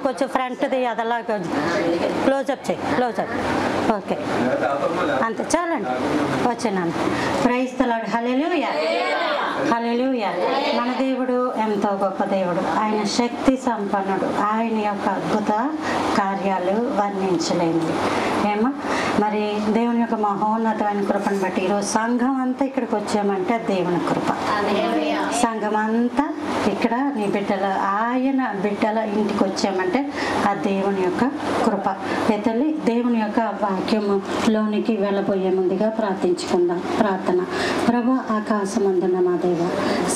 కొంచెం ఫ్రంట్ది అదలా క్లోజప్ చేయి, క్లోజప్. ఓకే, అంతే చాలండి. వచ్చేనాను. Praise the Lord. Hallelujah, hallelujah. మన దేవుడు ఎంతో గొప్ప దేవుడు. ఆయన శక్తి సంపన్నుడు. ఆయన యొక్క అద్భుత కార్యాలు వర్ణించలేనివి. ఏమో మరి దేవుని యొక్క మహోన్నతమైన కృపను బట్టి ఈరోజు సంఘం అంతా ఇక్కడికి వచ్చామంటే దేవుని కృప. సంఘం అంతా ఇక్కడ నీ బిడ్డల ఆయన బిడ్డల ఇంటికి వచ్చామంటే ఆ దేవుని యొక్క కృప. తల్లి దేవుని యొక్క వాక్యములోనికి వెళ్ళబోయే ముందుగా ప్రార్థించుకుందాం. ప్రార్థన. ప్రభు ఆకాశమందున మా దేవ,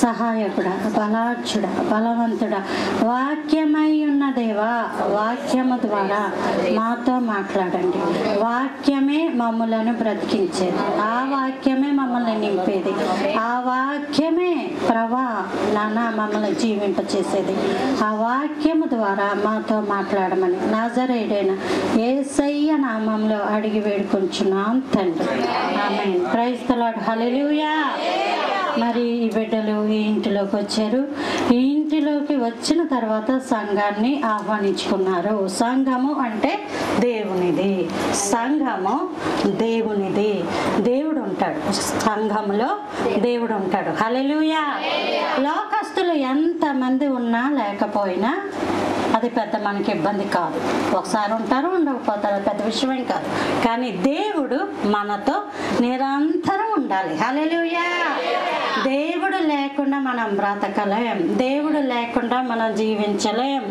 సహాయకుడ, బలార్చుడ, బలవంతుడ, వాక్యమై ఉన్న దేవా, వాక్యము ద్వారా మాతో మాట్లాడండి. వాక్యమే మమ్మలను బ్రతికించేది, ఆ వాక్యమే మమ్మల్ని నింపేది, ఆ వాక్యమే ప్రభా నాన్న మమ్మల్ని జీవింపచేసేది. ఆ వాక్యము ద్వారా మాతో మాట్లాడమని నజరేయుడైన యేసయ్య నామంలో అడిగి వేడుకొంచున్నాం తండ్రి. Amen. Praise the Lord. Hallelujah. మరి ఈ బిడ్డలు ఈ ఇంటిలోకి వచ్చారు. ఈ ఇంటిలోకి వచ్చిన తర్వాత సంఘాన్ని ఆహ్వానించుకున్నారు. సంఘము అంటే దేవునిది, సంఘము దేవునిది. దేవుడు ఉంటాడు సంఘంలో, దేవుడు ఉంటాడు. హల్లెలూయా. లోకస్తులు ఎంతమంది ఉన్నా లేకపోయినా అది పెద్ద మనకి ఇబ్బంది కాదు. ఒకసారి ఉంటారు, ఉండకపోతారు, పెద్ద విషయమేం కాదు. కానీ దేవుడు మనతో నిరంతరం ఉండాలి. హల్లెలూయా. దేవుడు లేకుండా మనం బ్రతకలేం, దేవుడు లేకుండా మనం జీవించలేం.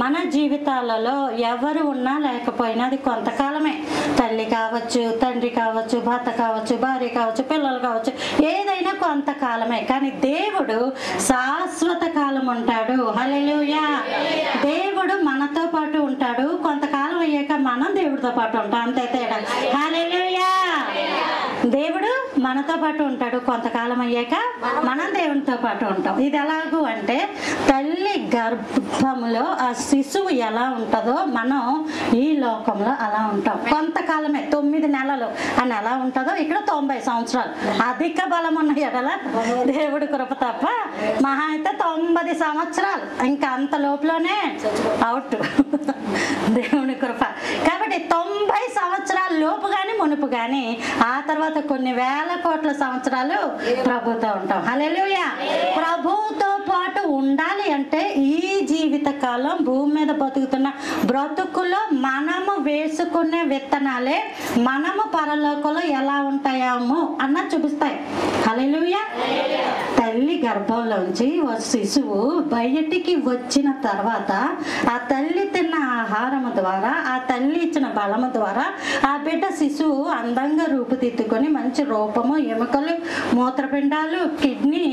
మన జీవితాలలో ఎవరు ఉన్నా లేకపోయినా అది కొంతకాలమే. తల్లి కావచ్చు, తండ్రి కావచ్చు, భర్త కావచ్చు, భార్య కావచ్చు, పిల్లలు కావచ్చు, ఏదైనా కొంతకాలమే. కానీ దేవుడు శాశ్వత కాలం ఉంటాడు. హల్లెలూయా. దేవుడు మనతో పాటు ఉంటాడు. కొంతకాలం అయ్యాక మనం దేవుడితో పాటు ఉంటాం, అంతే తేడా. హల్లెలూయా. దేవుడు మనతో పాటు ఉంటాడు, కొంతకాలం అయ్యాక మనం దేవునితో పాటు ఉంటాం. ఇది ఎలాగూ అంటే తల్లి గర్భంలో ఆ శిశువు ఎలా ఉంటుందో మనం ఈ లోకంలో అలా ఉంటాం. కొంతకాలమే, 9 నెలలు అని ఎలా ఉంటుందో ఇక్కడ 90 సంవత్సరాలు. అధిక బలం ఉన్న ఎడల దేవుడి కృప తప్ప మహా అయితే 90 సంవత్సరాలు, ఇంకా అంత లోపలనే అవుట్ దేవుని కృప. కాబట్టి 90 సంవత్సరాల లోపు కానీ మునుపు కానీ ఆ తర్వాత కొన్ని వేల కోట్ల సంవత్సరాలు ప్రభుతో ఉంటాం. హల్లెలూయా. ప్రభుతో పాటు ఉండాలి అంటే ఈ జీవిత కాలం భూమి మీద బతుకుతున్న బ్రతుకులో మనము వేసుకునే విత్తనాలే మనము పరలోకంలో ఎలా ఉంటాయేమో అన్న చూపిస్తాయి. హల్లెలూయా. తల్లి గర్భంలోంచి శిశువు బయటికి వచ్చిన తర్వాత ఆ తల్లి తిన్న ఆహారము ద్వారా, ఆ తల్లి ఇచ్చిన బలము ద్వారా ఆ బిడ్డ శిశువు అందంగా రూపుదిద్దుకొని మంచి రూపము, ఎముకలు, మూత్రపిండాలు, కిడ్నీ,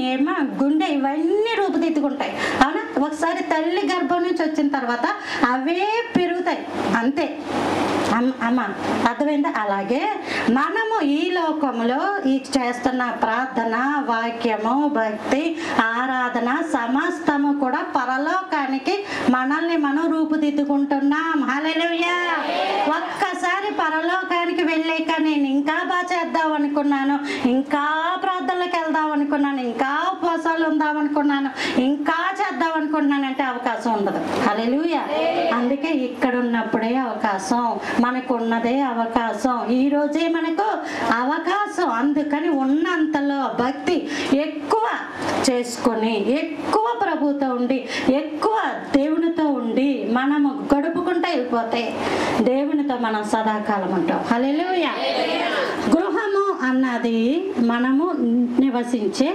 గుండె ఇవన్నీ రూపుదిద్దుకుంటాయి. అవునా? ఒకసారి తల్లి గర్భం నుంచి వచ్చిన తర్వాత అవే పెరుగుతాయి, అంతే. అమ్మ అర్థమైందా? అలాగే మనము ఈ లోకంలో ఈ చేస్తున్న ప్రార్థన, వాక్యము, భక్తి, ఆరాధన సమస్తము కూడా పరలోకానికి మనల్ని మనం రూపుదిద్దుకుంటున్నాం. హల్లెలూయా. ఒక్కసారి పరలోకానికి వెళ్ళాక నేను ఇంకా బాగా చేద్దాం అనుకున్నాను, ఇంకా ప్రార్థనలకు వెళ్దాం అనుకున్నాను, ఇంకా ఉపవాసాలు ఉందాం అనుకున్నాను, ఇంకా చేద్దాం అనుకున్నాను అంటే అవకాశం ఉండదు. హల్లెలూయా. అందుకే ఇక్కడ ఉన్నప్పుడే అవకాశం, మనకున్నదే అవకాశం, ఈ రోజే మనకు అవకాశం. అందుకని ఉన్నంతలో భక్తి ఎక్కువ చేసుకొని, ఎక్కువ ప్రభుతో ఉండి, ఎక్కువ దేవునితో ఉండి మనము గడుపుకుంటూ వెళ్ళిపోతే దేవునితో మనం సదాకాలం ఉంటాం. హల్లెలూయా. గృహము అన్నది మనము నివసించే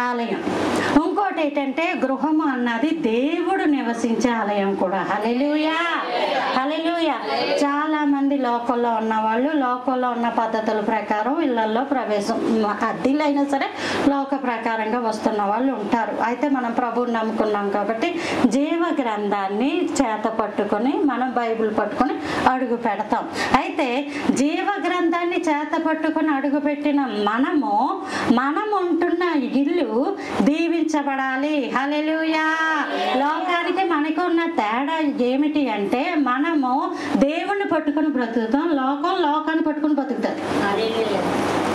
ఆలయం. ఇంకోటి ఏంటంటే గృహము అన్నది దేవుడు నివసించే ఆలయం కూడా. హల్లెలూయా. హల్లెలూయా. చాలా మంది లోకంలో ఉన్న వాళ్ళు లోకంలో ఉన్న పద్ధతుల ప్రకారం ఇళ్లలో ప్రవేశం, అద్దెలైనా సరే లోక ప్రకారంగా వస్తున్న వాళ్ళు ఉంటారు. అయితే మనం ప్రభువుని నమ్ముకున్నాం కాబట్టి జీవ గ్రంథాన్ని చేత పట్టుకొని మనం బైబిల్ పట్టుకొని అడుగు పెడతాం. అయితే జీవ గ్రంథాన్ని చేత పట్టుకొని అడుగు పెట్టిన మనం ఉంటున్న ఇల్లు దీవించబడాలి బ్రతకాలి. హల్లెలూయా. లోకానికి మనకు ఉన్న తేడా ఏమిటి అంటే మనము దేవుణ్ణి పట్టుకుని బ్రతుకుతాం, లోకాన్ని పట్టుకుని బ్రతుకుతారు.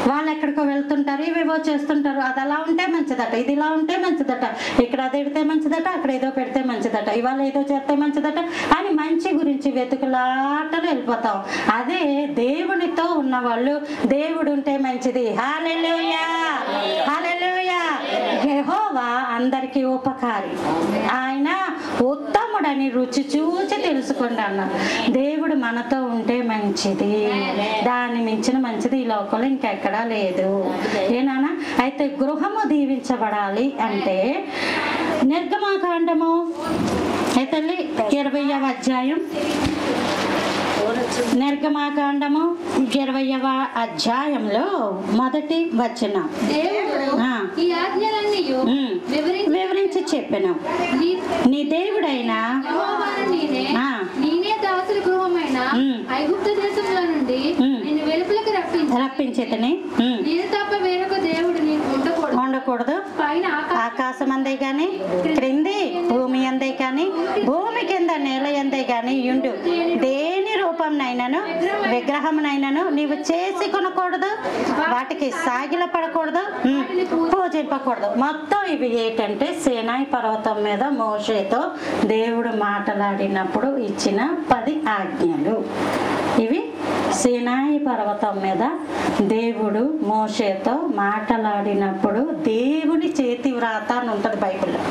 వాళ్ళు ఎక్కడికో వెళ్తుంటారు, ఇవేవో చేస్తుంటారు. అది అలా ఉంటే మంచిదట, ఇది ఇలా ఉంటే మంచిదట, ఇక్కడ అది పెడితే మంచిదట, అక్కడ ఏదో పెడితే మంచిదట, ఇవాళ ఏదో చేస్తే మంచిదట అని మంచి గురించి వెతుకులాటలు వెళ్ళిపోతాం. అదే దేవునితో ఉన్నవాళ్ళు దేవుడు ఉంటే మంచిది. హల్లెలూయా, హల్లెలూయా. యెహోవా అందరికీ ఉపకారి, ఆయన ఉత్తముడని రుచి చూచి తెలుసుకోండి అన్నారు. దేవుడు మనతో ఉంటే మంచిది, దాన్ని మించిన మంచిది ఈ లోకంలో ఇంకెక్కడా లేదు. ఏనానా? అయితే గృహము దీవించబడాలి అంటే నిర్గమాకాండము 20వ అధ్యాయం, నిర్గమాకాండము 20వ అధ్యాయంలో మొదటి వచనం వివరించి చెప్పాను. నీ దేవుడైన ఐగుప్తు దేశంలో నుండి నిన్ను వెలుపలకు రప్పించేతని నేను తప్ప వేరొక దేవుడు నీకు ఉండకూడదు. పైన ఆకాశం అందే గాని, క్రింది భూమి అందే కాని, భూమి కింద నేల అందే గాని ఉండు దేని రూపంనైనాను విగ్రహంనైనాను నీవు చేసి కొనకూడదు, వాటికి సాగిల పడకూడదు, పూజింపకూడదు. మొత్తం ఇవి ఏంటంటే సీనాయి పర్వతం మీద మోషేతో దేవుడు మాట్లాడినప్పుడు ఇచ్చిన 10 ఆజ్ఞలు. ఇవి సీనాయి పర్వతం మీద దేవుడు మోషేతో మాట్లాడినప్పుడు దేవుని చేతి వ్రాత అని ఉంటుంది బైబిల్లో.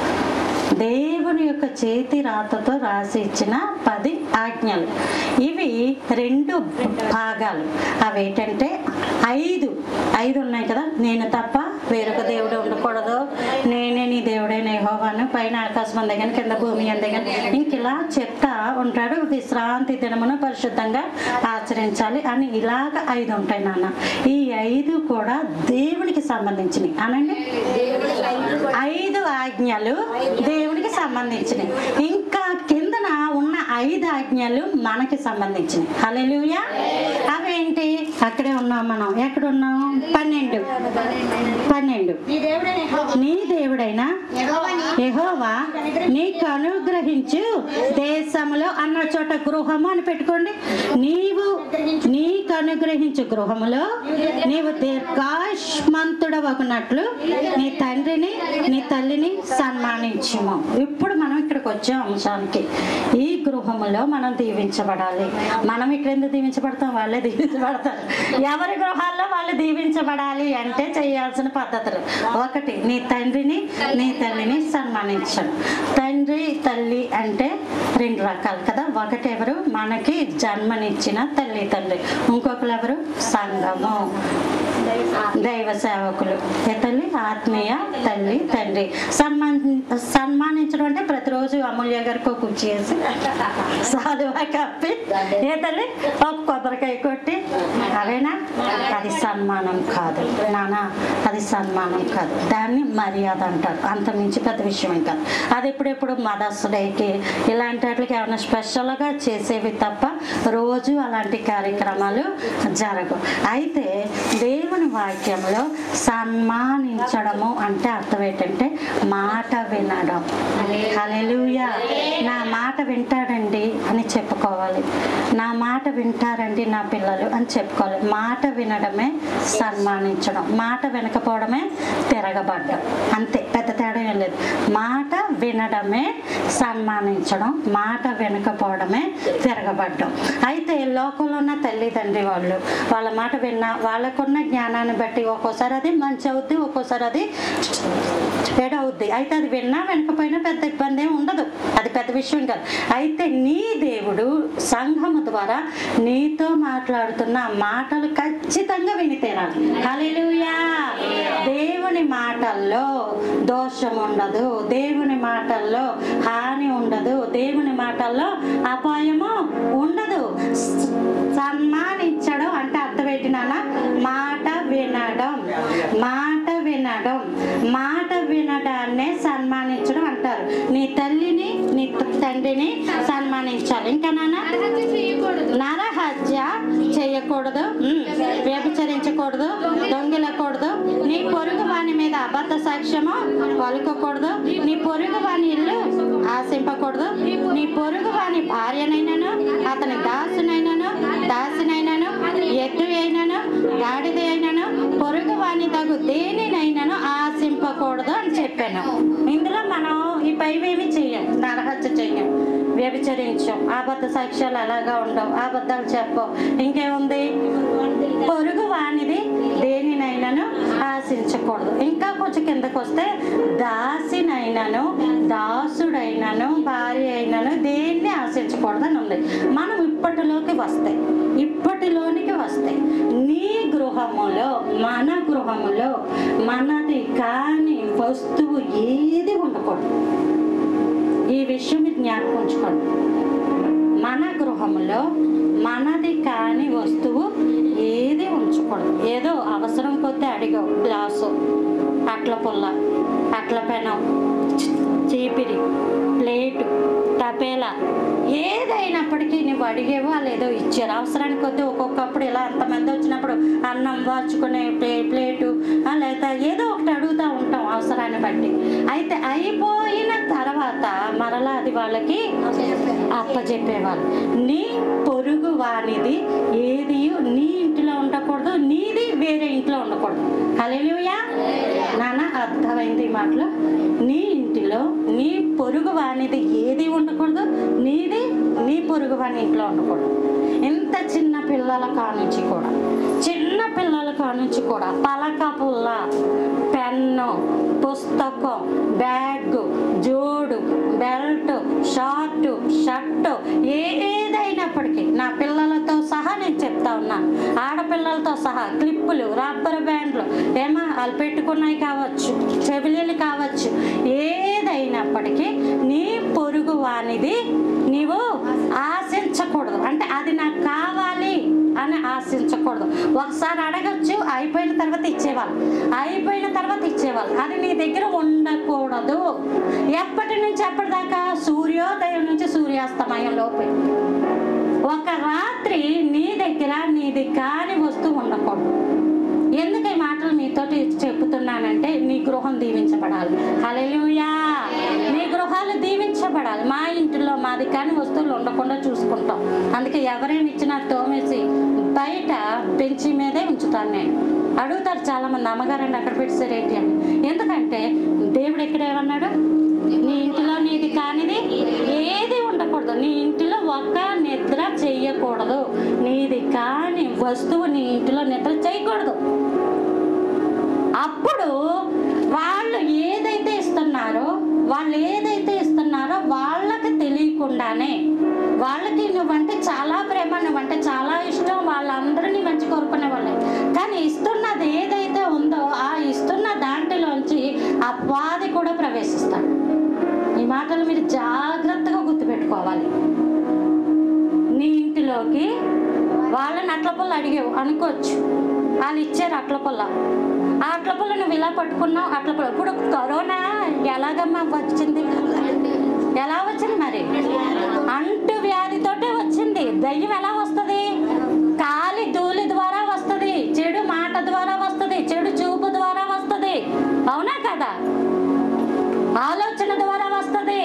దేవుని యొక్క చేతి రాతతో రాసి ఇచ్చిన 10 ఆజ్ఞలు. ఇవి 2 భాగాలు. అవేంటంటే 5 ఉన్నాయి కదా. నేను తప్ప వేరొక దేవుడు ఉండకూడదు, నేనే నీ దేవుడైన యెహోవాను, పైన ఆకాశం అందే కానీ కింద భూమి అందే కానీ ఇంకిలా చెప్తా ఉంటాడు. విశ్రాంతి దినమును పరిశుద్ధంగా ఆచరించాలి అని ఇలాగ 5 ఉంటాయి నాన్న. ఈ 5 కూడా దేవునికి సంబంధించినవి అనండి. 5 ఆజ్ఞలు దేవునికి సంబంధించినవి. ఇంకా కిందన ఉన్న 5 ఆజ్ఞలు మనకి సంబంధించినవి. హల్లెలూయా. అవేంటి? అక్కడే ఉన్నాం మనం. ఎక్కడున్నాం? 12 నీ దేవుడైన యెహోవా నీకు అనుగ్రహించు దేశములో అన్న చోట గృహము అని పెట్టుకోండి. నీకు అనుగ్రహించు గృహములో నీవు దీర్ఘాయుష్మంతుడవగునట్లు నీ తండ్రిని నీ తల్లిని సన్మానించుము. ఇప్పుడు మనం ఇక్కడికి వచ్చే అంశానికి, ఈ గృహములో మనం దీవించబడాలి. మనం ఇక్కడ ఎందుకు దీవించబడతాం? వాళ్ళే దీవించబడతారు. ఎవరి గృహాల్లో వాళ్ళు దీవించబడాలి అంటే చేయాల్సిన పద్ధతులు: 1, నీ తండ్రిని నీ తల్లిని సన్మానించడం. తండ్రి తల్లి అంటే 2 రకాలు కదా. ఒకటి ఎవరు? మనకి జన్మనిచ్చిన తల్లి తండ్రి. ఇంకొకరు ఎవరు? సంఘము, దైవ సేవకులు. తల్లి ఆత్మీయ తల్లి తండ్రి. సన్మానించడం అంటే ప్రతిరోజు అమూల్య గారికి ఒక కుర్చీ వేసి సాధువా కప్పి తల్లి ఒక కొబ్బరికాయ కొట్టి, అవేనా? అది సన్మానం కాదు నానా, అది సన్మానం కాదు. దాన్ని మర్యాద అంటారు. అంత మించి పెద్ద విషయం కాదు. అది ఎప్పుడెప్పుడు మదర్స్ డేకి ఇలాంటి వాటికి ఏమైనా స్పెషల్గా చేసేవి తప్ప రోజు అలాంటి కార్యక్రమాలు జరగవు. అయితే దేవుని వాక్యంలో సన్మానించడము అంటే అర్థం ఏంటంటే మాట వినడం. హల్లెలూయా. నా మాట వింటాడండి అని చెప్పుకోవాలి. నా మాట వింటారండి నా పిల్లలు అని చెప్పుకోవాలి. మాట వినడమే సన్మానించడం, మాట వినకపోవడమే తిరగబడ్డం. అంతే, పెద్ద తేడా ఏం లేదు. మాట వినడమే సన్మానించడం, మాట వినకపోవడమే తిరగబడ్డం. అయితే లోకంలో ఉన్న తల్లిదండ్రి వాళ్ళ మాట విన్నా వాళ్ళకున్న జ్ఞానాన్ని బట్టి ఒక్కోసారి అది మంచి అవుద్ది, ఒక్కోసారి అది చెడు అవుద్ది. అయితే అది విన్నా వినకపోయినా పెద్ద ఇబ్బంది ఏమి ఉండదు, అది పెద్ద విషయం కాదు. అయితే నీ దేవుడు సంఘము ద్వారా నీతో మాట్లాడుతున్న మాటలు ఖచ్చితంగా విని తీరాలి. హల్లెలూయా. దేవుని మాటల్లో దోషం ఉండదు, దేవుని మాటల్లో హాని ఉండదు, దేవుని మాటల్లో అపాయము ఉండదు. సన్మానించ సన్మానించడం అంటే అర్థం ఏంటి నాన్న? మాట వినడం. మాట వినడం, మాట వినడాన్నే సన్మానించడం అంటారు. నీ తల్లిని నీ తండ్రిని సన్మానించాలి. ఇంకా నాన్న నరహత్య చేయకూడదు, వ్యభిచరించకూడదు, దొంగిలకూడదు, నీ పొరుగు వాని మీద అబద్ధ సాక్ష్యము పలుకకూడదు, నీ పొరుగు వాని ఇల్లు ఆశింపకూడదు, నీ పొరుగు వాని భార్యనైనాను అతని దాసినైనాను ఎద్దు అయినను గాడిద అయినను పొరుగు వాని తగు దేనినైనాను ఆశింపకూడదు అని చెప్పాను. ఇందులో మనం ఈ పైవేమి చెయ్యం, నరహత్య చెయ్యం, వ్యభిచరించం, అబద్ధ సాక్ష్యాలు అలాగా ఉండవు, అబద్ధాలు చెప్పవు. ఇంకేముంది? పొరుగు వానిది దేనినైనాను ఆశించకూడదు. ఇంకా కొంచెం కిందకు వస్తే దాసినైనాను దాసుడైనాను భార్య అయినాను దేన్ని ఆశించకూడదు అని ఉంది. మనం ఇప్పటిలోనికి వస్తే నీ గృహములో మన గృహములో మనది కాని వస్తువు ఏది ఉండకూడదు. ఈ విషయం మీరు జ్ఞాపకం ఉంచుకోండి. మన గృహములో మనది కాని వస్తువు ఏది ఉంచకూడదు. ఏదో అవసరం కొద్దీ అడిగావు, గ్లాసు, అట్ల పుల్ల, అట్ల పెనం, చీపిరి, ప్లేటు, తపేలా, ఏదైనప్పటికీ నువ్వు అడిగేవో వాళ్ళు ఏదో ఇచ్చారు. అవసరానికి కొద్దీ ఒక్కొక్కప్పుడు ఇలా అంతమంది వచ్చినప్పుడు అన్నం వాచుకునే ప్లేటు లేదా ఏదో ఒకటి అడుగుతూ ఉంటాం అవసరాన్ని బట్టి. అయితే అయిపోయిన తర్వాత మరలా అది వాళ్ళకి అప్పచెప్పేవాళ్ళు. నీ పొరుగు వానిది ఏది నీ ఇంటిలో ఉండకూడదు, నీది వేరే ఇంట్లో ఉండకూడదు. హల్లెలూయా నాన్న, అర్థమైంది ఈ మాటలు? నీ ఇంటిలో నీ పొరుగు వానిది ఏది ఉండకూడదు, నీది నీ పొరుగు వాని ఇంట్లో ఉండకూడదు. ఇంత చిన్న పిల్లల కానుంచి కూడా పలక పుల్ల, పెన్ను, పుస్తకం, బ్యాగ్, జోడు, బెల్ట్, షార్టు, షర్టు, ఏదైనప్పటికీ నా పిల్లలతో సహా నేను చెప్తా ఉన్నాను, ఆడపిల్లలతో సహా క్లిప్పులు, రబ్బర్ బ్యాండ్లు, వాళ్ళు పెట్టుకున్నాయి కావచ్చు, చెవిలీలు కావచ్చు, ఏదైనప్పటికీ నీ పొరుగు వానిది నీవు ఆశించకూడదు. అంటే అది నాకు కావాలి అని ఆశించకూడదు. ఒకసారి అడగచ్చు, అయిపోయిన తర్వాత ఇచ్చేవాళ్ళు, అది నీ దగ్గర ఉండకూడదు. ఎప్పటి నుంచి ఎప్పటిదాకా? సూర్యోదయం నుంచి సూర్యాస్తమయం లోపే ఒక రాత్రి నీ దగ్గర నీది కాని వస్తువు ఉండకూడదు. ఎందుకు ఈ మాటలు మీతోటి చెప్తున్నానంటే నీ గృహం దీవించబడాలి. హల్లెలూయా, నీ గృహాలు దీవించబడాలి. మా ఇంటిలో మాది కాని వస్తువులు ఉండకుండా చూసుకుంటాం. అందుకే ఎవరేమి ఇచ్చినా తోమేసి బయట బెంచి మీదే ఉంచుతాను నేను. అడుగుతారు చాలా మంది, అమ్మగారండి అక్కడ పెట్టేసారు ఏంటి అని. ఎందుకంటే దేవుడు ఎక్కడ ఏమన్నాడు? నీ ఇంటిలో నీది కానిది ఏది ఉండకూడదు, నీ ఇంటిలో ఒక్క నిద్ర చెయ్యకూడదు, నీది కాని వస్తువు నీ ఇంటిలో నిద్ర చేయకూడదు. అప్పుడు వాళ్ళు ఏదైతే ఇస్తున్నారో వాళ్ళకి తెలియకుండానే, వాళ్ళకి నువ్వంటే చాలా ప్రేమ, నువ్వంటే చాలా ఇష్టం, వాళ్ళందరినీ మంచి కోరుకునే వాళ్ళే, కానీ ఇస్తున్నది ఏదైతే ఉందో ఆ ఇస్తున్న దాంట్లోంచి అపవాది కూడా ప్రవేశిస్తాడు. ఈ మాటలు మీరు జాగ్రత్తగా గుర్తుపెట్టుకోవాలి. నీ ఇంటిలోకి వాళ్ళని అట్ల పుల్ల అడిగావు అనుకోవచ్చు, వాళ్ళు ఇచ్చారు అట్ల పుల్ల, ఆ అట్ల పుల్ల నువ్వు ఇలా పట్టుకున్నావు. అట్ల పుల్ల ఇప్పుడు కరోనా ఎలాగమ్మా వచ్చింది? ఎలా వచ్చింది మరి? అంటు వ్యాధితోటే వచ్చింది. దయ్యం ఎలా వస్తుంది? కాలి ధూళి ద్వారా వస్తుంది, చెడు మాట ద్వారా వస్తుంది, చెడు చూపు ద్వారా వస్తుంది. అవునా కదా? ఆలోచన ద్వారా వస్తుంది.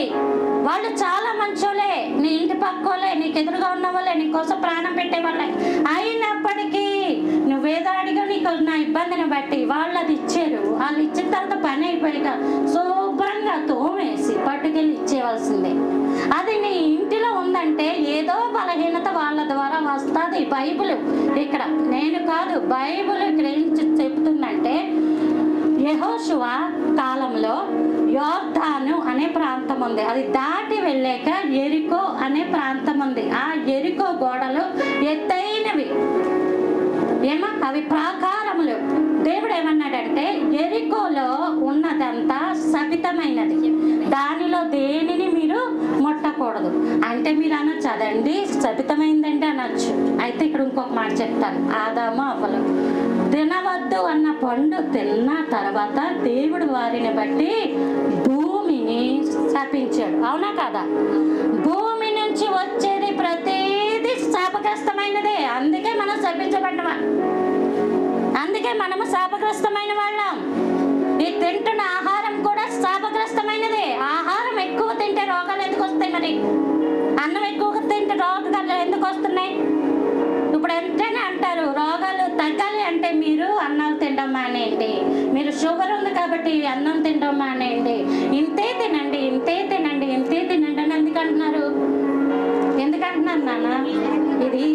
వాళ్ళు చాలా మంచోలే, నీ ఇంటి పక్కోలే, నీకు ఎదురుగా ఉన్న వాళ్ళే, నీకోసం ప్రాణం పెట్టేవాళ్ళే. అయినప్పటికీ నువ్వేదో అడిగా నీకు నా ఇబ్బందిని బట్టి వాళ్ళు అది ఇచ్చారు. వాళ్ళు ఇచ్చిన తర్వాత పని అయిపోయాక శుభ్రంగా తోమేసి పట్టుకెళ్ళి ఇచ్చేవాల్సిందే. అది నీ ఇంటిలో ఉందంటే ఏదో బలహీనత వాళ్ళ ద్వారా వస్తుంది. బైబిల్ ఇక్కడ నేను కాదు, బైబిల్ ఇక్కడ ఏం చెప్తుందంటే యెహోషువ కాలంలో యోర్దాను అనే ప్రాంతం ఉంది, అది దాటి వెళ్ళాక ఎరికో అనే ప్రాంతం ఉంది. ఆ ఎరికో గోడలు ఎత్తైనవి, అవి ప్రాకారములు. దేవుడు ఏమన్నాడంటే ఎరికోలో ఉన్నదంతా సవితమైనది, దానిలో దేనిని మీరు ముట్టకూడదు. అంటే అంటే మీరు అనొచ్చు, అదండి శపితమైందండి అనొచ్చు. అయితే ఇక్కడ ఇంకొక మాట చెప్తాను. ఆదాము అవ్వలు తినవద్దు అన్న పండు తిన్న తర్వాత దేవుడు వారిని బట్టి భూమిని శపించాడు. అవునా కాదా? భూమి నుంచి వచ్చేది ప్రతిదీ శాపగ్రస్తమైనదే. అందుకే మనం శపించబడిన, అందుకే మనము శాపగ్రస్తమైన వాళ్ళం. ఈ తింటున్న ఆహారం కూడా శాపగ్రస్తమైనదే. ఆహారం ఎక్కువ తింటే రోగాలు ఎందుకు వస్తాయి? మరి అన్నం ఎక్కువగా తింటే రోగాలు ఎందుకు వస్తున్నాయి? ఇప్పుడు ఎంతైనా అంటారు రోగాలు తగ్గాలి అంటే మీరు అన్నం తినడం మానేయండి, మీరు షుగర్ ఉంది కాబట్టి అన్నం తినడం మానేయండి, ఇంతే తినండి, ఇంతే తినండి, ఇంతే తినండి అని ఎందుకంటున్నారు? ఎందుకంటున్నారు నాన్న? ఇది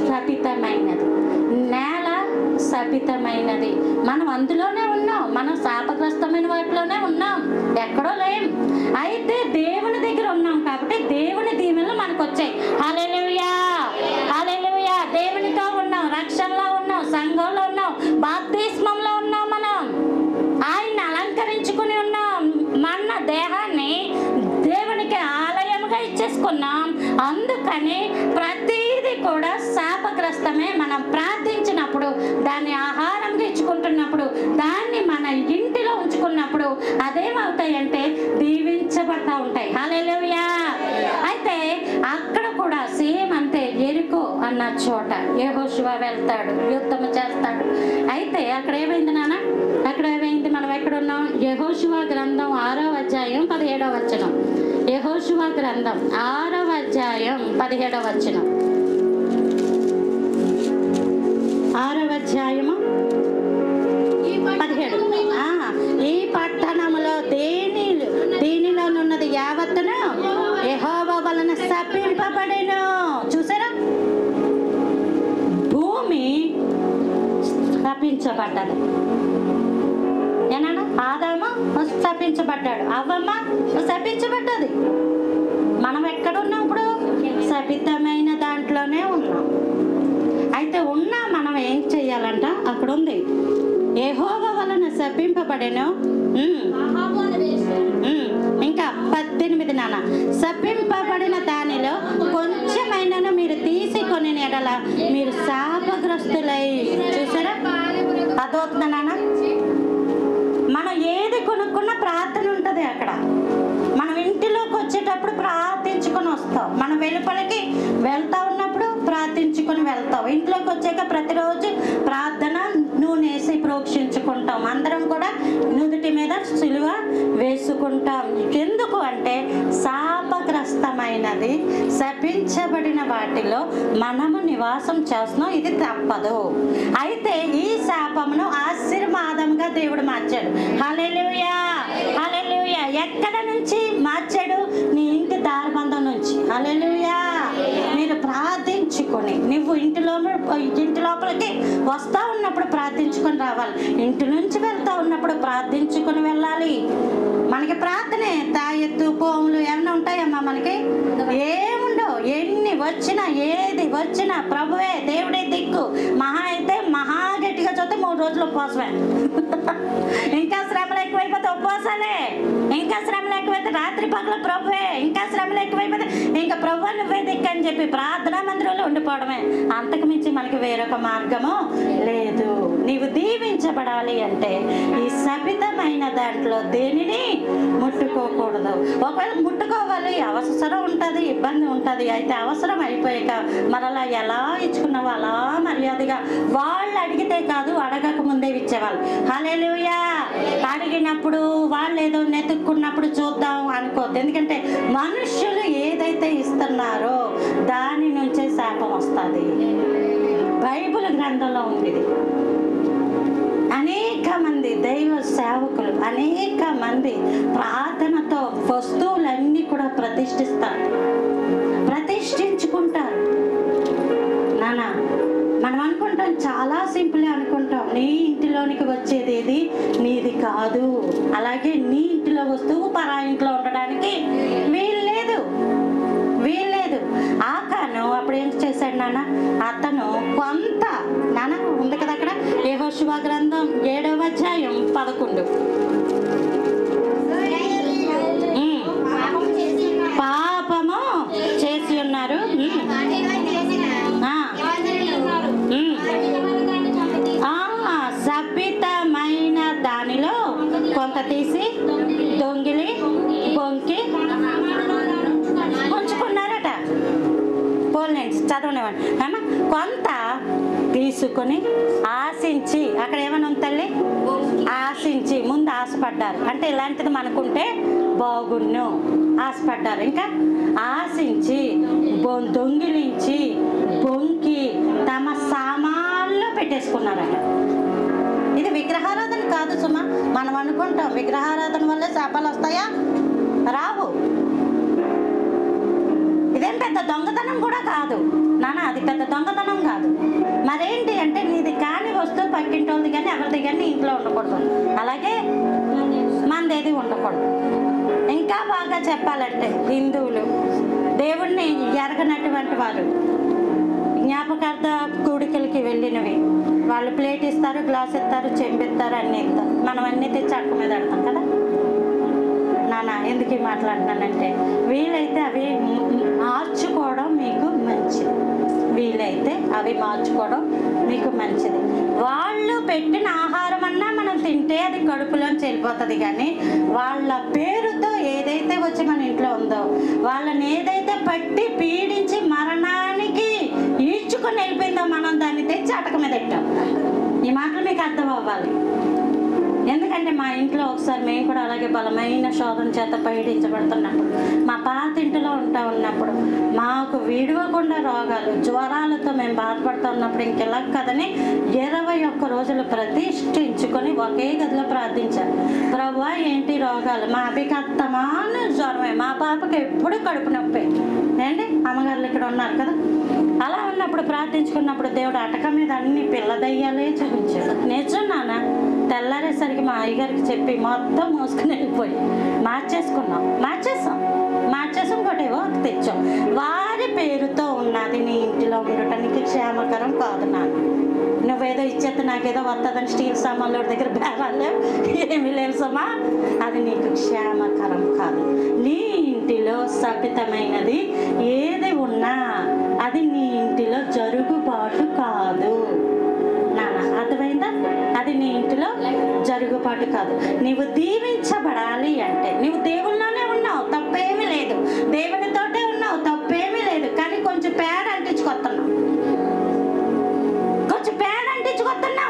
శపితమైనది, నేల శపితమైనది. మనం అందులోనే ఉన్నాం, మనం శాపగ్రస్తమైన వాటిలోనే ఉన్నాం, ఎక్కడో లేం. అయితే దేవుని దగ్గర ఉన్నాం కాబట్టి దేవుని దీవెనలు మనకు వచ్చాయి. హల్లెలూయా, హల్లెలూయా. దేవునితో ఉన్నాం, రక్షణలో ఉన్నాం, సంఘంలో ఉన్నాం, బాప్తిస్మంలో ఉన్నాం. మనం ఆయన అలంకరించుకుని ఉన్నాం. మన దేహాన్ని దేవునికి ఆలయముగా ఇచ్చేసుకున్నాం. అందుకని ప్రతిదీ కూడా శాపగ్రస్తమే. మనం ప్రార్థించినప్పుడు, దాన్ని ఆహారంగా ఇచ్చుకుంటున్నప్పుడు, దాన్ని మన ఇంటిలో ఉంచుకున్నప్పుడు అదేమవుతాయంటే దీవించబడతా ఉంటాయి. హల్లెలూయా. అయితే అక్కడ కూడా సేమ్ అంతే. యెరికో అన్న చోట యెహోషువ వెళ్తాడు, యుద్ధం చేస్తాడు. అయితే అక్కడ ఏమైంది నాన్న? అక్కడ ఏమైంది? మనం ఎక్కడున్నాం? యెహోషువ గ్రంథం 6వ అధ్యాయం 17వ వచనం. యెహోషువ గ్రంథం 6వ అధ్యాయం 17వ వచనం. 6వ అధ్యాయము 17. ఈ పట్టణములో దీనిలోనున్నది యావత్తును యెహోవా వలన శపింపబడెను. చూసారా? భూమి శపించబడ్డది. ఏనా? ఆదాము శపించబడ్డాడు, అవ్వమ్మ శపించబడ్డది. మనం ఎక్కడున్నాం ఇప్పుడు? శపితమైన దాంట్లోనే ఉన్నాం. అయితే ఉన్నా మనం ఏం చెయ్యాలంట? అక్కడ ఉంది యెహోవా వలన శపింపబడెను. ఇంకా 18 నాన్న. శపింపబడిన దానిలో కొంచెమైనా మీరు తీసుకొని ఎడల మీరు శాపగ్రస్తులై. చూసారా? అదవుతుందా నాన్న? మనం ఏది కొనుక్కున్న ప్రార్థన ఉంటుంది అక్కడ. మనం ఇంటిలోకి వచ్చేటప్పుడు ప్రార్థించుకొని వస్తాం, మనం వెలుపలికి వెళ్తా ఉన్నప్పుడు ప్రార్థించుకొని వెళ్తాం, ఇంట్లోకి వచ్చాక ప్రతిరోజు ప్రార్థన నూనె వేసి ప్రోక్షించుకుంటాం. అందరం కూడా నుదుటి మీద సిలువ వేసుకుంటాం. ఎందుకు అంటే శాపగ్రస్తమైనది, శపించబడిన వాటిలో మనము నివాసం చేస్తున్నాం. ఇది తప్పదు. అయితే ఈ శాపమును ఆశీర్వాదంగా దేవుడు మార్చాడు. హల్లెలూయా, హల్లెలూయా. ఎక్కడ నుంచి మార్చాడు? నీ ఇంటి దారబంధం నుంచి. హల్లెలూయా. మీరు ప్రార్థించుకొని, నువ్వు ఇంటి లోపలికి వస్తా ఉన్నప్పుడు ప్రార్థించుకొని రావాలి, ఇంటి నుంచి వెళ్తా ఉన్నప్పుడు ప్రార్థించుకొని వెళ్ళాలి. మనకి ప్రార్థనే తాయెత్తు పోములు ఏమన్నా ఉంటాయమ్మా? మనకి ఏముండవు. ఎన్ని వచ్చినా ఏది వచ్చినా ప్రభువే దేవుడే దిక్కు. మహా అయితే మహా గట్టిగా చూస్తే 3 రోజులు ఉపవాసమే. ఇంకా శ్రమలు ఎక్కువైపోతే ఉపవాసాలే, ఇంకా శ్రమలు ఎక్కువైతే రాత్రి పగల ప్రభువే, ఇంకా శ్రమలు ఎక్కువైపోతే ఇంకా ప్రభు నువ్వే దిక్కు అని చెప్పి ప్రార్థనా మందిరంలో ఉండిపోవడమే. అంతకు మించి మనకి వేరొక మార్గము లేదు. నీవు దీవించబడాలి అంటే ఈ శపితమైన దాంట్లో దేనిని ముట్టుకోకూడదు. ఒకవేళ ముట్టుకోవాలి, అవసరం ఉంటుంది, ఇబ్బంది ఉంటుంది. అయితే అవసరం అయిపోయాక మరలా ఎలా ఇచ్చుకున్నావో అలా మర్యాదగా వాళ్ళు అడిగితే కాదు, అడగక ముందే ఇచ్చేవాళ్ళు. హల్లెలూయా. అడిగినప్పుడు వాళ్ళు ఏదో నెతుక్కున్నప్పుడు చూద్దాం అనుకోవద్దు. ఎందుకంటే మనుష్యులు ఏదైతే ఇస్తున్నారో దాని నుంచే శాపం వస్తుంది. బైబిల్ గ్రంథంలో ఉంది. అనేక మంది దైవ సేవకులు, అనేక మంది ప్రార్థనతో వస్తువులన్నీ కూడా ప్రతిష్ఠించుకుంటారు. నానా, మనం అనుకుంటాం చాలా సింపుల్ అనుకుంటాం, నీ ఇంటిలోనికి వచ్చేది ఏది నీది కాదు. అలాగే నీ ఇంటిలో వస్తువు పరా ఇంట్లో ఉండడానికి వీల్లేదు. ఆకాను అప్పుడు ఏం చేశాడు నాన్న? అతను కొంత నాన్న ఉంది కదా అక్కడ యెహోషువ గ్రంథం 7వ అధ్యాయం 11. పాపము చేసి పోలేండి చదవనివ్వండి ఏమా. కొంత తీసుకొని ఆశించి, అక్కడ ఏమైనా ఉంది తల్లి? ఆశించి, ముందు ఆశపడ్డారు. అంటే ఇలాంటిది మనకుంటే బాగున్ను ఆశపడ్డారు. ఇంకా ఆశించి, దొంగిలించి, బొంకి తమ సామాన్లో పెట్టేసుకున్నారట. ఇది విగ్రహారాధన కాదు సుమా. మనం అనుకుంటాం విగ్రహారాధన వల్లే శాపాలు వస్తాయా? రావు. ఇదేం పెద్ద దొంగతనం కూడా కాదు నాన్న, అది పెద్ద దొంగతనం కాదు. మరేంటి అంటే నీది కాని వస్తువు పక్కింటి వాళ్ళది కానీ ఎవరిది కానీ ఇంట్లో ఉండకూడదు, అలాగే మనదేది ఉండకూడదు. ఇంకా బాగా చెప్పాలంటే హిందువులు దేవుణ్ణి ఎరగనటువంటి వారు జ్ఞాపకార్థ కూడికలకి వెళ్ళినవి వాళ్ళు ప్లేట్ ఇస్తారు, గ్లాస్ ఇస్తారు, చెంపిస్తారు, అన్నీ ఇస్తారు. మనం అన్నీ తెచ్చి అక్క మీద పెడతాం కదా నాన్న. ఎందుకు మాట్లాడుతున్నానంటే వీలైతే అవి మార్చుకోవడం మీకు మంచిది. వీలైతే అవి మార్చుకోవడం మీకు మంచిది. వాళ్ళు పెట్టిన ఆహారం అన్నా మనం తింటే అది కడుపులోంచి వెళ్ళిపోతుంది. కానీ వాళ్ళ పేరుతో ఏదైతే వచ్చి మన ఇంట్లో ఉందో, వాళ్ళని ఏదైతే పట్టి పీడించి మరణానికి ఈడ్చుకొని వెళ్ళిపోయిందో, మనం దాన్ని తెచ్చి అటక మీద పెట్టాం. ఈ మాటలు మీకు అర్థం అవ్వాలి. ఎందుకంటే మా ఇంట్లో ఒకసారి మేము కూడా అలాగే బలమైన శోధన చేత పీడించబడుతున్నప్పుడు, మా పాత ఇంటిలో ఉన్నప్పుడు మాకు విడవకుండా రోగాలు, జ్వరాలతో మేము బాధపడుతూ ఉన్నప్పుడు ఇంకెలా కదని 21 రోజులు ప్రతిష్ఠించుకొని ఒకే గదిలో ప్రార్థించారు. ప్రభువా ఏంటి రోగాలు? మా అభికత్తమాను జ్వరమే, మా పాపకి ఎప్పుడు కడుపు నొప్పి ఏంటి. అమ్మగారులు ఇక్కడ ఉన్నారు కదా. అలా ఉన్నప్పుడు ప్రార్థించుకున్నప్పుడు దేవుడు అటక మీద అన్ని పిల్ల దయ్యాలే చూపించాడు. నిజం నాన్న. తెల్లారేసరికి మా అయ్యగారికి చెప్పి మొత్తం మోసుకుని వెళ్ళిపోయి మార్చేసాం ఇంకోటేవో తెచ్చాం. వారి పేరుతో ఉన్నది నీ ఇంటిలో ఉండటానికి క్షేమకరం కాదు నాన్న. నువ్వేదో ఇచ్చేస్తే నాకేదో వస్తుందని స్టీల్ సామాన్ల దగ్గర బేరాలు ఏమీ లేవు సమా. అది నీకు క్షేమకరం కాదు. నీ ఇంటిలో సభితమైనది ఏది ఉన్నా అది నీ ఇంటిలో జరుగుబాటు కాదు నాన్న. అర్థమైందా? అది నీ ఇంటిలో జరుగుబాటు కాదు. నీవు దీవించబడాలి అంటే నువ్వు దేవుళ్ళలోనే ఉన్నావు, తప్పేమీ లేదు. దేవునితోటే ఉన్నావు, తప్పేమీ లేదు. కానీ కొంచెం పేడ అంటించుకొస్తున్నావు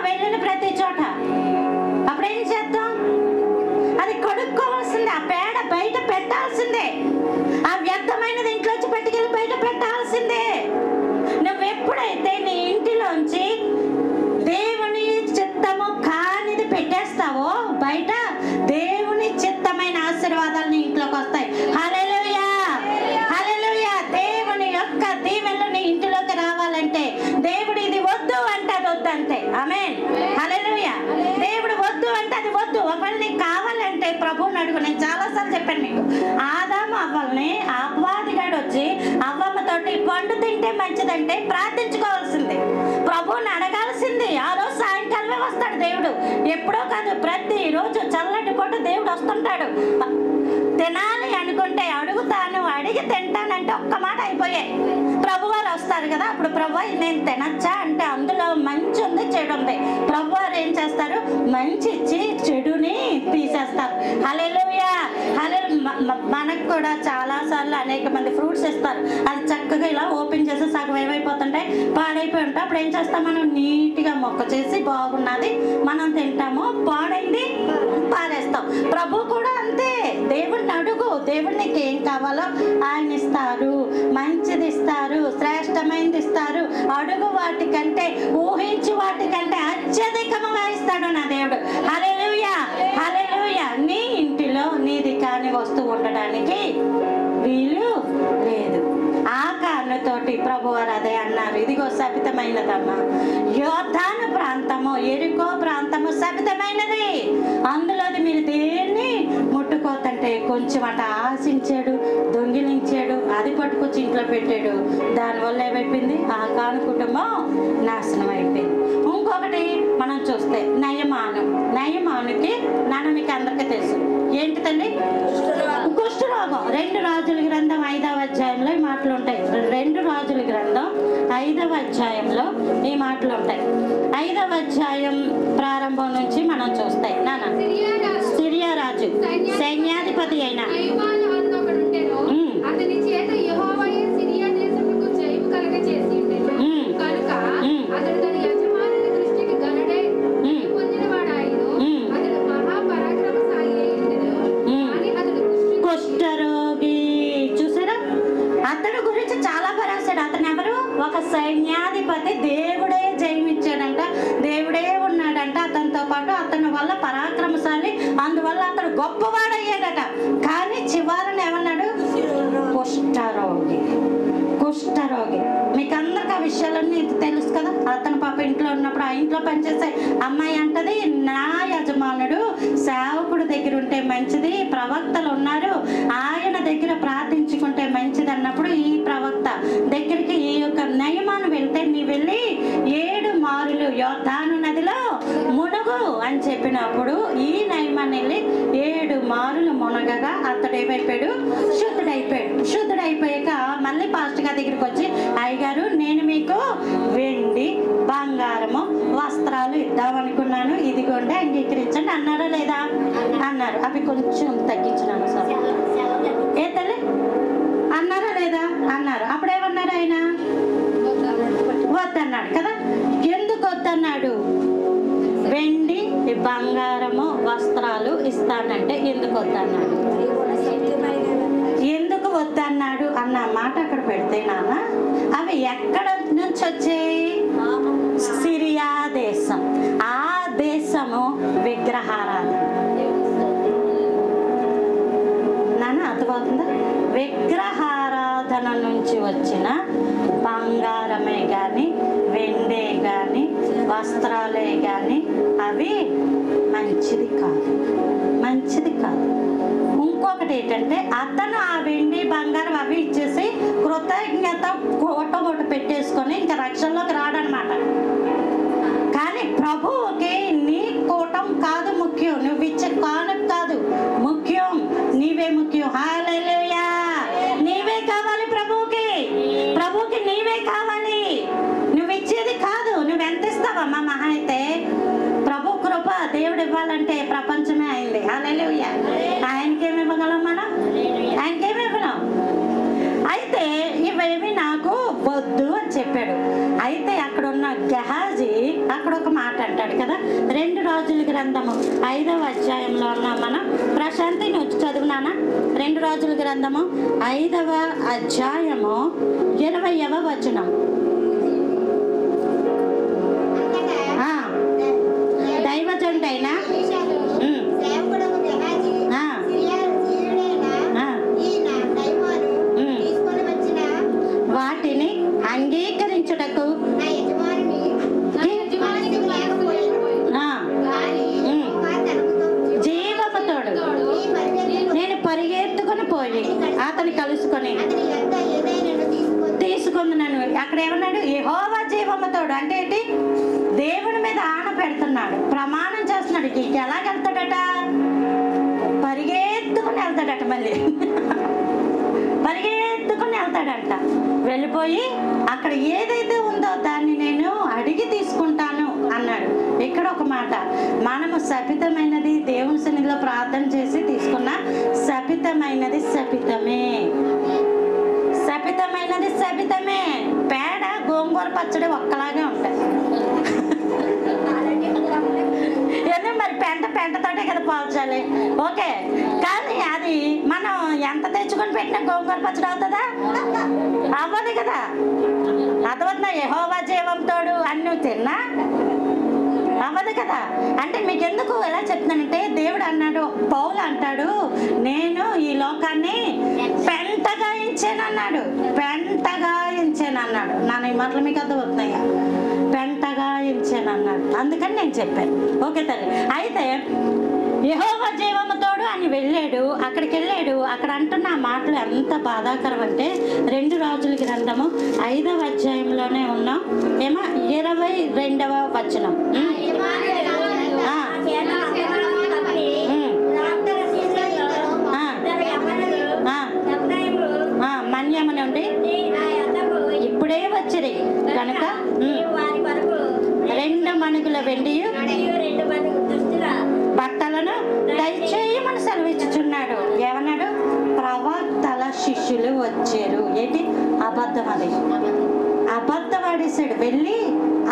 వెళ్ళిన ప్రతి చోట. అప్పుడేం చేద్దాం? అది కడుక్కోవాల్సిందే. ఆ పేడ బయట పెట్టాల్సిందే. ఆ వ్యర్థమైనది ఇంట్లోంచి పట్టుకెళ్ళి బయట పెట్టాల్సిందే. నువ్వెప్పుడైతే నీ ఇంటిలోంచి దేవుని చిత్తము కానిది పెట్టేస్తావో బయట, దేవుని చిత్తమైన ఆశీర్వాదాలు నీ ఇంట్లోకి వస్తాయి. హల్లెలూయా, హల్లెలూయా. దేవుని యొక్క దీవెనలు నీ ఇంటిలోకి రావాలంటే దేవుడు ఇది వద్దు అంటే అది వద్దు అంతే. ఆమేన్, హల్లెలూయా. దేవుడు వద్దు అంటే అది వద్దు. ఒకవేళ నీకు కావాలంటే ప్రభువుని అడుగు. నేను చాలాసార్లు చెప్పాను మీకు, ఆదాము అవ్వల్ని అపవాదిగాడు వచ్చి అవ్వమ్మతోటి పండు తింటే మంచిదంటే ప్రార్థించుకోవాల్సిందే, ప్రభువుని అడగాల్సింది. ఆ రోజు సాయంకాలమే వస్తాడు దేవుడు, ఎప్పుడో కాదు, ప్రతిరోజు చల్లటి పూట దేవుడు వస్తుంటాడు. తినాలి అనుకుంటే అడుగుతాను, అడిగి తింటానంటే ఒక్క మాట అయిపోయాయి. ప్రభువారు వస్తారు కదా, అప్పుడు ప్రభు నేను తినచ్చా అంటే అందులో మంచి ఉంది, చెడు ఉంది. ప్రభువారు ఏం చేస్తారు? మంచి ఇచ్చి చెడుని తీసేస్తారు. హల్లెలూయా, హల్లెలూయా. మనకు కూడా చాలా సార్లు అనేక మంది ఫ్రూట్స్ ఇస్తారు. అది చక్కగా ఇలా ఓపెన్ చేసి సగం ఏమైపోతుంటాయి, పాడైపోయి ఉంటాయి. అప్పుడు ఏం చేస్తాం? మనం నీట్గా మొక్క చేసి బాగున్నది మనం తింటాము, పాడైంది పారేస్తాం. ప్రభు కూడా అంతే. దేవుడిని అడుగు, దేవుడు నీకు ఏం కావాలో ఆయన ఇస్తారు, మంచిది ఇస్తారు, శ్రేష్టమైనది ఇస్తారు. అడుగు వాటికంటే, ఊహించి వాటికంటే అత్యధికముగా ఇస్తాడు నా దేవుడు. హల్లెలూయా, హల్లెలూయా. నీ ఇంటిలో నీది కాని వస్తువు ఉండడానికి వీలు లేదు. ఆ కారణతోటి ప్రభువారు అదే అన్నారు, ఇదిగో శపితమైనదమ్మా. యోర్దాను ప్రాంతము, యెరికో ప్రాంతము శపితమైనది, అందులోది మీరు దేన్ని ముట్టుకోతంటే కొంచెం అట ఆశించాడు, దొంగిలించాడు, అది పట్టుకొచ్చి ఇంట్లో పెట్టాడు. దానివల్ల ఏమైపోయింది? ఆ కాను కుటుంబం నాశనం అయిపోయింది. ఇంకొకటి మనం చూస్తే నయమానుకి నాన్న మీకు అందరికీ తెలుసు ఏంటి తల్లి? కుష్ఠరోగం. 2 రాజుల గ్రంథం 5వ అధ్యాయంలో ఈ మాటలు ఉంటాయి. 2 రాజుల గ్రంథం 5వ అధ్యాయంలో ఈ మాటలు ఉంటాయి. 5వ అధ్యాయం ప్రారంభం నుంచి మనం చూస్తాయి. నాన్న, సిరియా రాజు సైన్యాధిపతి అయిన అతని చేత యెహోవా సిరియా దేశమునకు జయము కలగ గురించి చాలా రాశాడు. అతను ఎవరు? ఒక సైన్యాధిపతి. దేవుడే జయమిచ్చాడంట, దేవుడే ఉన్నాడంట అతనితో పాటు. అతని వల్ల పరాక్రమశాలి, అందువల్ల అతను గొప్పవాడయ్యాడట. కానీ చివరన ఏమన్నాడు? కుష్ఠరోగి. కుష్ఠరోగి. మీకు అందరికి ఆ విషయాలన్నీ తెలుసు కదా. అతను పాప ఇంట్లో ఉన్నప్పుడు ఆ ఇంట్లో పనిచేసే అమ్మాయి అంటది, నా యజమానుడు సేవకుడు దగ్గర ఉంటే మంచిది, ప్రవక్తలు ఉన్నారు, ఆయన దగ్గర ప్రార్థించుకుంటే మంచిది అన్నప్పుడు ఈ ప్రవక్త దగ్గరికి ఈ యొక్క నయమాను వెళ్తే, నీ వెళ్ళి 7 మారులు యోర్దాను నదిలో మునుగు అని చెప్పినప్పుడు ఈ నయమాన్ని వెళ్ళి 7 మారులు మునగగా అతడు ఏమైపోయాడు? శుద్ధుడైపోయాడు. శుద్ధుడైపోయాక మళ్ళీ పాస్టర్ గారి దగ్గరికి వచ్చి, అయ్యగారు నేను మీకు వెండి బంగారము వస్త్రాలు ఇద్దామనుకున్నాను, ఇదిగోండి అంగీకరించండి అన్నారా లేదా? అన్నారు. అవి కొంచెం తగ్గించినాను సార్. ఏ తల్లి అన్నారా లేదా? అన్నారు. అప్పుడేమన్నారు ఆయన? వద్దన్నాడు కదా. ఎందుకు వద్దన్నాడు? వెండి బంగారము వస్త్రాలు ఇస్తానంటే ఎందుకు వద్దన్నాడు? ఎందుకు వద్దన్నాడు అన్న మాట అక్కడ పెడితే నాన్న, అవి ఎక్కడ నుంచి వచ్చాయి? సిరియా దేశం. ఆ దేశము విగ్రహారాధన. నాన్న అర్థమవుతుందా? విగ్రహారాధన నుంచి వచ్చిన బంగారమే కానీ వెండే కానీ వస్త్రాలే కానీ అవి మంచిది కాదు, మంచిది కాదు. ఇంకొకటి ఏంటంటే అతను ఆ వెండి బంగారం అవి ఇచ్చేసి కృతజ్ఞత కోట పెట్టేసుకొని ఇంకా రక్షణలోకి రాడనమాట. కానీ ప్రభువుకి నీ కూటం కాదు ముఖ్యం, నువ్వు ఇచ్చే కానుక కాదు ముఖ్యం, నీవే ముఖ్యం. హల్లెలూయా. నీవే కావాలి ప్రభువుకి, ప్రభువుకి నీవే కావాలి. నువ్వు ఇచ్చేది కాదు. నువ్వు ఎంత ఇస్తావమ్మా? మహా అయితే ప్రభు కృప దేవుడు ఇవ్వాలంటే ప్రపంచమే అయింది. హల్లెలూయా. ఆయనకేమి ఇవ్వగలం మనం? ఆయనకేమి ఇవ్వలేం. అయితే ఇవేమి నాకు వద్దు అని చెప్పాడు. అయితే అక్కడ ఉన్న గెహాజీ అక్కడ ఒక మాట అంటాడు కదా. 2 రాజుల గ్రంథము 5వ అధ్యాయంలో ఉన్నాం మనం. ప్రశాంతి నువ్వు చదువునానా? 2 రాజుల గ్రంథము 5వ అధ్యాయము 20వ వచనం. దైవజనుడైనా వాటిని అంగీకరించుటకు జీవముతోడు నేను పరిగెత్తుకుని పోయి అతని కలుసుకొని తీసుకుంటున్నాను. అక్కడ ఏమన్నాడు? యెహోవా జీవముతోడు అంటే ఏంటి? దేవుడి మీద ఆన పెడుతున్నాడు, ప్రమాణం చేస్తున్నాడు. ఎలాగెళ్తాడట? పరిగెత్తుకుని వెళ్తాడట. మళ్ళీ పరిగెత్తుకుని వెళ్తాడంట. వెళ్ళిపోయి అక్కడ ఏదైతే ఉందో దాన్ని నేను అడిగి తీసుకుంటాను అన్నాడు. ఇక్కడ ఒక మాట, మనము శపితమైనది దేవుని సన్నిధిలో ప్రార్థన చేసి తీసుకున్న శపితమైనది శపితమే, శపితమైనది శపితమే. పేడ గోంగూర పచ్చడి ఒక్కలాగే ఉంటాయి. మరి పెంటతోటే కదా పోల్చాలి. ఓకే, కానీ అది మనం ఎంత తెచ్చుకొని పెట్టినా గోంగూర పచ్చడి అవుతుందా? అవ్వదు కదా. అర్థమవుతుందా? యెహోవా జీవంతోడు అన్ని తిన్నా అవ్వదు కదా. అంటే మీకు ఎందుకు ఎలా చెప్తున్నానంటే, దేవుడు అన్నాడు, పౌలు అంటాడు, నేను ఈ లోకాన్ని పెంటగా ఎంచానన్నాడు, పెంటగా ఎంచానన్నాడు. ఈ మాటలు మీకు అర్థమవుతున్నాయా? పెంటగా ఎంచానన్నాడు. అందుకని నేను చెప్పాను. ఓకే తల్లి. అయితే యెహోవా జీవముతోడు అని వెళ్ళాడు. అక్కడికి వెళ్ళాడు. అక్కడ అంటున్న ఆ మాటలు ఎంత బాధాకరం అంటే 2 రాజుల గ్రంథము 5వ అధ్యాయంలోనే ఉన్నాం. ఏమో 22వ వచనం. మన్యము నుండి ఇప్పుడే వచ్చిరి కనుక 2 మణుగుల వెండి బట్టలను దయచేయమని సెలవిచ్చుచున్నాడు. ఏమన్నాడు? ప్రవక్తల శిష్యులు వచ్చారు. ఏంటి? అబద్ధం. అది అబద్ధం ఆడేశాడు. వెళ్ళి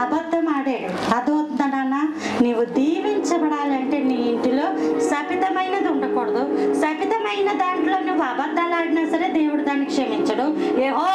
అబద్ధం ఆడాడు. అదవుతుందన్నా, నీవు దీవించబడాలంటే నీ ఇంటిలో శపితమైనది ఉండకూడదు. శపితమైన దాంట్లో నువ్వు అబద్ధాలు ఆడినా సరే దేవుడు దాన్ని క్షమించడు. యెహోవా